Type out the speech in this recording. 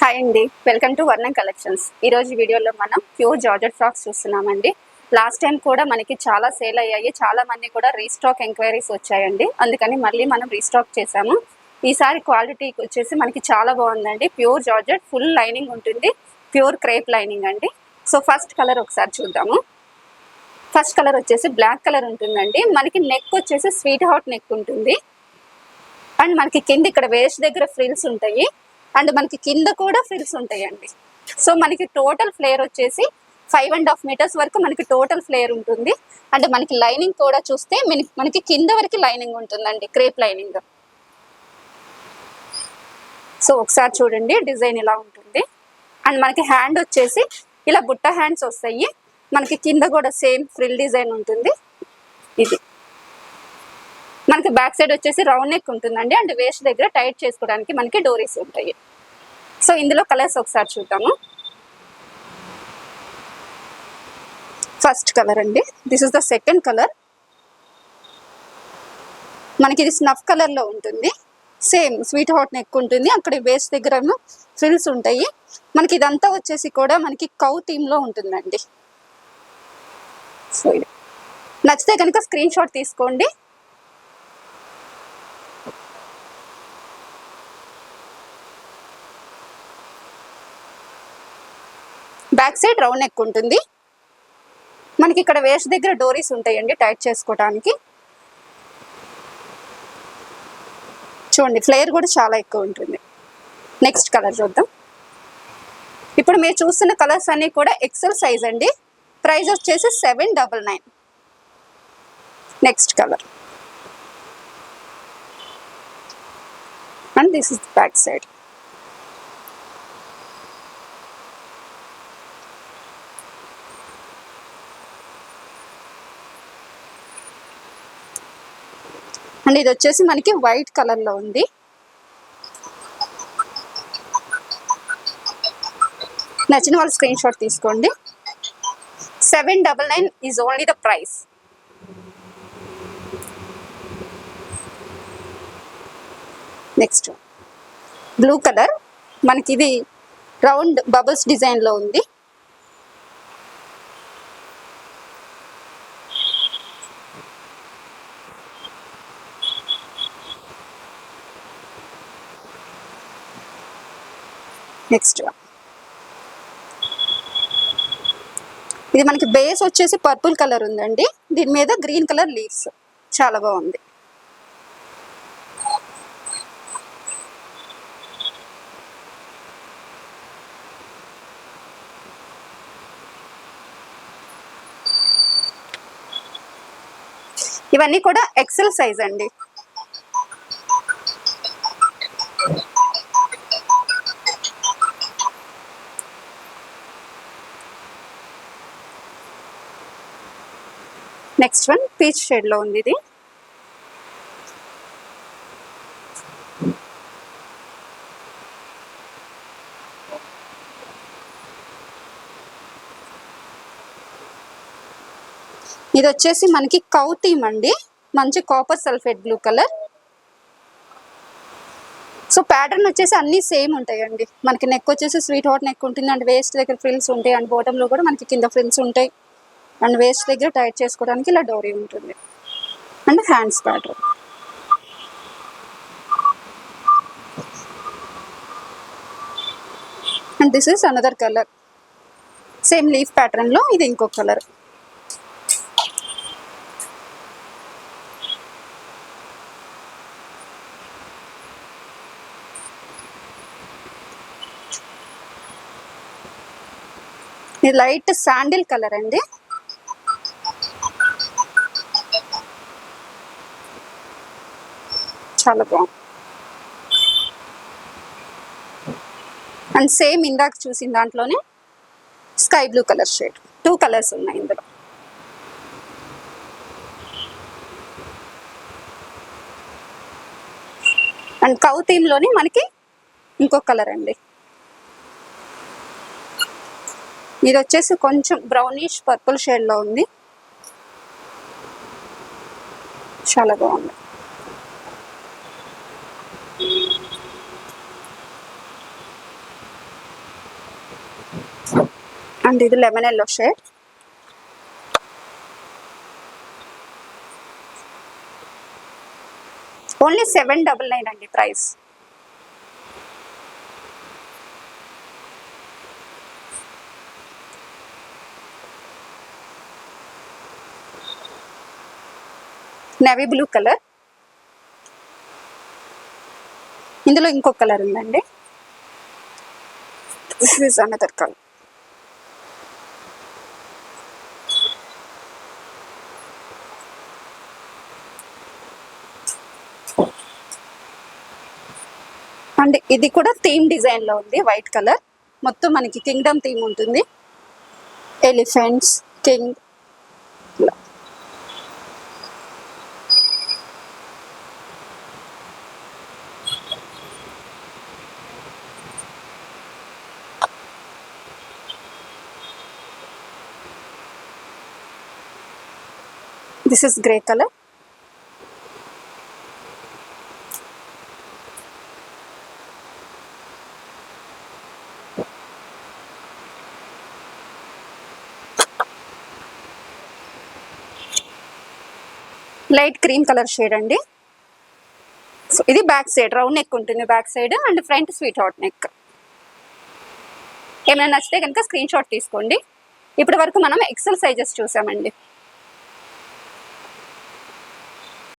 Hi అండి, welcome to వర్ణం collections. ఈరోజు వీడియోలో మనం ప్యూర్ జార్జెట్ ఫ్రాక్స్ చూస్తున్నామండి. లాస్ట్ టైం కూడా మనకి చాలా సేల్ అయ్యాయి, చాలా మంది కూడా రీస్టాక్ ఎంక్వైరీస్ వచ్చాయండి. అందుకని మళ్ళీ మనం రీస్టాక్ చేసాము. ఈసారి క్వాలిటీ వచ్చేసి మనకి చాలా బాగుందండి. ప్యూర్ జార్జెట్, ఫుల్ లైనింగ్ ఉంటుంది, ప్యూర్ క్రేప్ లైనింగ్ అండి. సో ఫస్ట్ కలర్ ఒకసారి చూద్దాము. ఫస్ట్ కలర్ వచ్చేసి బ్లాక్ కలర్ ఉంటుందండి. మనకి నెక్ వచ్చేసి స్వీట్ హార్ట్ నెక్ ఉంటుంది. అండ్ మనకి కింద ఇక్కడ వేస్ట్ దగ్గర ఫ్రిల్స్ ఉంటాయి, అండ్ మనకి కింద కూడా ఫ్రిల్స్ ఉంటాయండి. సో మనకి టోటల్ ఫ్లేర్ వచ్చేసి 5.5 మీటర్స్ వరకు మనకి టోటల్ ఫ్లేర్ ఉంటుంది. అండ్ మనకి లైనింగ్ కూడా చూస్తే మనకి కింద వరకు లైనింగ్ ఉంటుందండి, క్రేప్ లైనింగ్. సో ఒకసారి చూడండి, డిజైన్ ఇలా ఉంటుంది. అండ్ మనకి హ్యాండ్ వచ్చేసి ఇలా బుట్ట హ్యాండ్స్ వస్తాయి. మనకి కింద కూడా సేమ్ ఫ్రిల్ డిజైన్ ఉంటుంది. ఇది మనకి బ్యాక్ సైడ్ వచ్చేసి రౌండ్ నెక్ ఉంటుందండి. అండ్ వేస్ట్ దగ్గర టైట్ చేసుకోవడానికి మనకి డోరీస్ ఉంటాయి. సో ఇందులో కలర్స్ ఒకసారి చూద్దాము. ఫస్ట్ కలర్ అండి, this is the second colour. మనకి ఇది స్నఫ్ కలర్ లో ఉంటుంది. సేమ్ స్వీట్ హార్ట్ నెక్ ఉంటుంది, అక్కడ వేస్ట్ దగ్గర ఫ్రిల్స్ ఉంటాయి. మనకి ఇదంతా వచ్చేసి కూడా మనకి కౌ థీమ్ లో ఉంటుందండి. సో ఇది నచ్చితే కనుక స్క్రీన్ షాట్ తీసుకోండి. బ్యాక్ సైడ్ రౌండ్ నెక్ ఉంటుంది. మనకి ఇక్కడ వేస్ట్ దగ్గర డోరీస్ ఉంటాయండి టైట్ చేసుకోవడానికి. చూడండి, ఫ్లేర్ కూడా చాలా ఎక్కువ ఉంటుంది. నెక్స్ట్ కలర్ చూద్దాం. ఇప్పుడు మీరు చూస్తున్న కలర్స్ అన్ని కూడా ఎక్సెల్ సైజ్ అండి. ప్రైస్ వచ్చేసి 799. Next colour, and this is back side. And ఇది వచ్చేసి మనకి వైట్ కలర్ లో ఉంది. నచ్చిన వాళ్ళు స్క్రీన్ షాట్ తీసుకోండి. 799 is only the price. Next blue colour, మనకి ఇది రౌండ్ బబుల్స్ డిజైన్ లో ఉంది. నెక్స్ట్ ఇది మనకి బేస్ వచ్చేసి పర్పుల్ కలర్ ఉందండి. దీని మీద గ్రీన్ కలర్ లీవ్స్, చాలా బాగుంది. ఇవన్నీ కూడా ఎక్సెల్ సైజ్ అండి. నెక్స్ట్ వన్ పీచ్ షేడ్ లో ఉంది. ఇది ఇది వచ్చేసి మనకి కౌ థీమ్ అండి. మంచి copper sulphate blue colour. So pattern వచ్చేసి అన్ని సేమ్ ఉంటాయండి. మనకి నెక్ వచ్చేసి స్వీట్ హార్ట్ నెక్ ఉంటుంది, అండ్ వేస్ట్ దగ్గర ఫ్రిల్స్ ఉంటాయి, అండ్ బాటమ్ లో కూడా మనకి కింద ఫ్రిల్స్ ఉంటాయి, అండ్ వేస్ట్ దగ్గర టైట్ చేసుకోవడానికి ఇలా డోరీ ఉంటుంది, and hands pattern. And this is another colour, same leaf pattern లో ఇది ఇంకొక కలర్. ఇది లైట్ శాండిల్ కలర్ అండి. చాలా బాగుంది. అండ్ సేమ్ ఇందాక చూసిన దాంట్లోనే sky blue colour shade. 2 colours ఉన్నాయి ఇందులో. అండ్ కౌ థీమ్ లోనే మనకి ఇంకొక కలర్ అండి. ఇది వచ్చేసి కొంచెం బ్రౌనిష్ పర్పుల్ షేడ్ లో ఉంది, చాలా బాగుంది. అండ్ ఇది లెమన్ ఎల్లో షేడ్. ఓన్లీ 799 అండి ప్రైస్. Navy blue colour. ఇందులో ఇంకొక కలర్ ఉందండి. This is another colour. And ఇది కూడా థీమ్ డిజైన్ లో ఉంది, వైట్ కలర్. మొత్తం మనకి కింగ్డమ్ థీమ్ ఉంటుంది, elephants, king. This is grey colour. Light cream colour shade అండి. సో ఇది బ్యాక్ సైడ్ రౌండ్ నెక్ ఉంటుంది, back side. And front sweet hot neck. ఏమైనా నచ్చితే కనుక స్క్రీన్ షాట్ తీసుకోండి. ఇప్పటి వరకు మనం ఎక్సెల్ సైజెస్ చూసామండి.